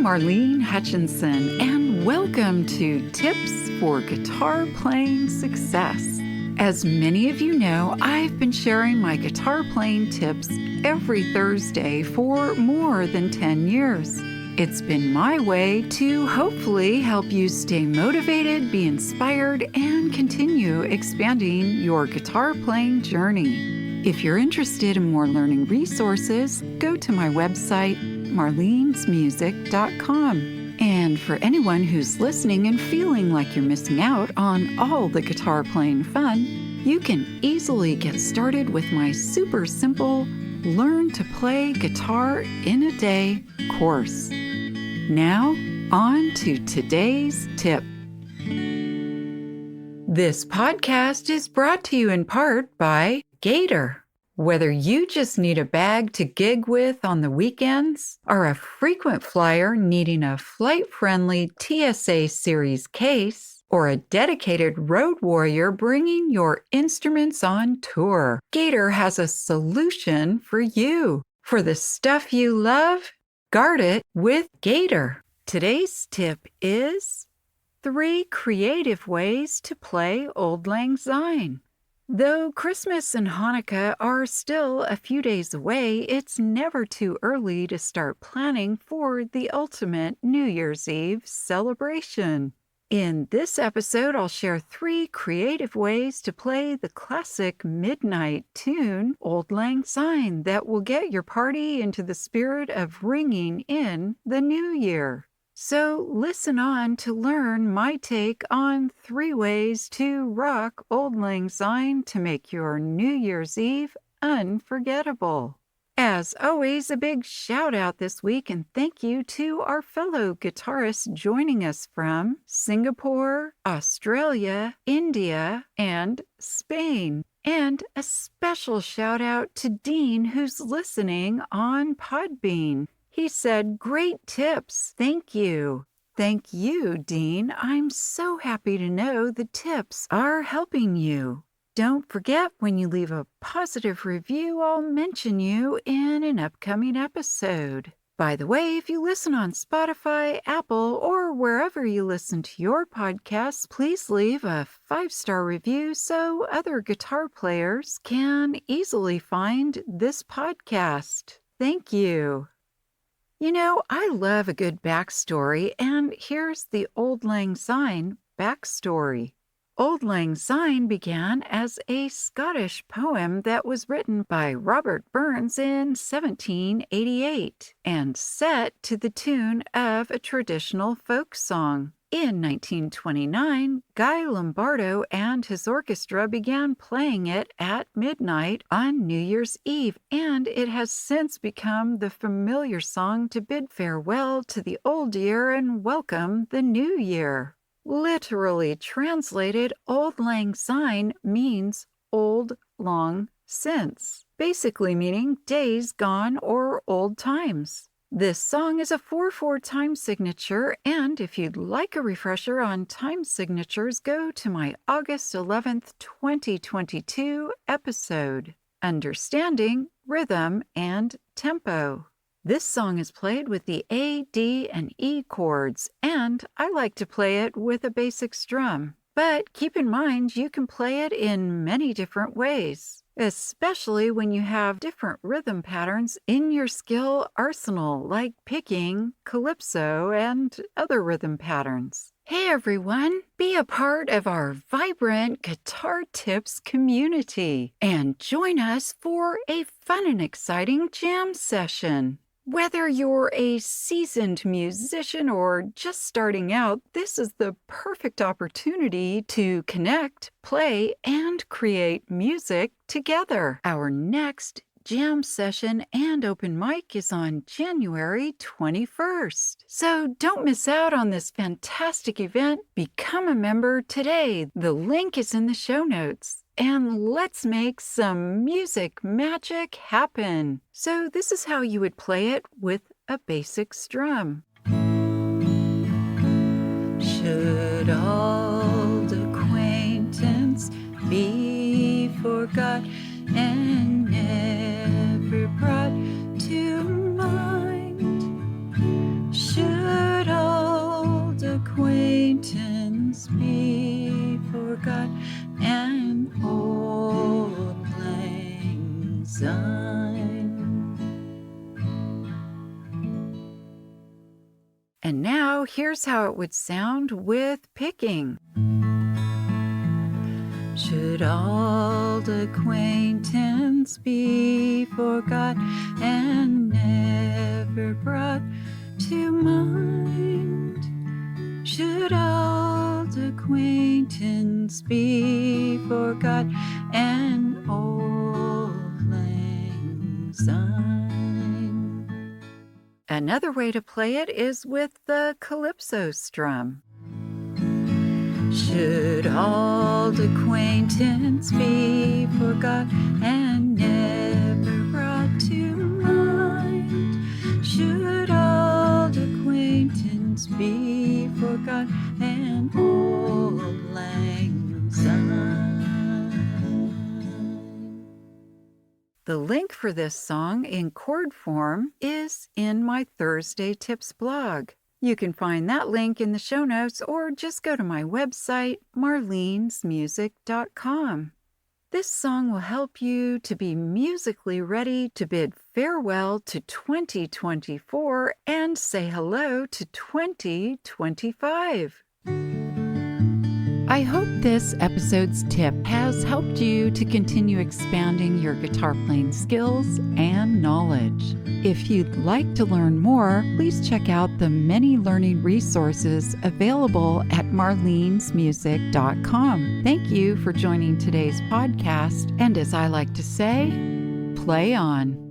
I'm Marlene Hutchinson, and welcome to Tips for Guitar Playing Success. As many of you know, I've been sharing my guitar playing tips every Thursday for more than 10 years. It's been my way to hopefully help you stay motivated, be inspired, and continue expanding your guitar playing journey. If you're interested in more learning resources, go to my website, marlenesmusic.com. And for anyone who's listening and feeling like you're missing out on all the guitar playing fun, you can easily get started with my super simple Learn to Play Guitar in a Day course. Now, on to today's tip. This podcast is brought to you in part by YoGuitar. Whether you just need a bag to gig with on the weekends, or a frequent flyer needing a flight-friendly TSA series case, or a dedicated road warrior bringing your instruments on tour, YoGuitar has a solution for you. For the stuff you love, guard it with YoGuitar. Today's tip is 3 creative ways to play Auld Lang Syne. Though Christmas and Hanukkah are still a few days away, it's never too early to start planning for the ultimate New Year's Eve celebration. In this episode, I'll share 3 creative ways to play the classic midnight tune, Auld Lang Syne, that will get your party into the spirit of ringing in the new year. So listen on to learn my take on 3 ways to rock Auld Lang Syne to make your New Year's Eve unforgettable. As always, a big shout out this week and thank you to our fellow guitarists joining us from Singapore, Australia, India, and Spain. And a special shout out to Dean, who's listening on Podbean. He said, "Great tips. Thank you." Thank you, Dean. I'm so happy to know the tips are helping you. Don't forget, when you leave a positive review, I'll mention you in an upcoming episode. By the way, if you listen on Spotify, Apple, or wherever you listen to your podcasts, please leave a 5-star review so other guitar players can easily find this podcast. Thank you. You know, I love a good backstory, and here's the Auld Lang Syne backstory. Auld Lang Syne began as a Scottish poem that was written by Robert Burns in 1788 and set to the tune of a traditional folk song. In 1929, Guy Lombardo and his orchestra began playing it at midnight on New Year's Eve, and it has since become the familiar song to bid farewell to the old year and welcome the new year. Literally translated, Auld Lang Syne means old long since, basically meaning days gone or old times. This song is a 4/4 time signature, and if you'd like a refresher on time signatures, go to my August 11th, 2022 episode, Understanding Rhythm and Tempo. This song is played with the A, D, and E chords, and I like to play it with a basic strum. But keep in mind, you can play it in many different ways, especially when you have different rhythm patterns in your skill arsenal, like picking, calypso, and other rhythm patterns. Hey everyone, be a part of our vibrant Guitar Tips community and join us for a fun and exciting jam session. Whether you're a seasoned musician or just starting out, this is the perfect opportunity to connect, play, and create music together. Our next jam session and open mic is on January 21st. So don't miss out on this fantastic event. Become a member today. The link is in the show notes. And let's make some music magic happen. So this is how you would play it with a basic strum. Should old acquaintance be forgot and never brought to mind? Should And now here's how it would sound with picking. Should old acquaintance be forgot and never brought to mind? Should old acquaintance be forgot and Auld Lang Syne? Another way to play it is with the calypso strum. Should old acquaintance be forgot and never brought to mind? Should old acquaintance be forgot and Auld Lang Syne? The link for this song in chord form is in my Thursday Tips blog. You can find that link in the show notes or just go to my website, marlenesmusic.com. This song will help you to be musically ready to bid farewell to 2024 and say hello to 2025. I hope this episode's tip has helped you to continue expanding your guitar playing skills and knowledge. If you'd like to learn more, please check out the many learning resources available at marlenesmusic.com. Thank you for joining today's podcast, and as I like to say, play on.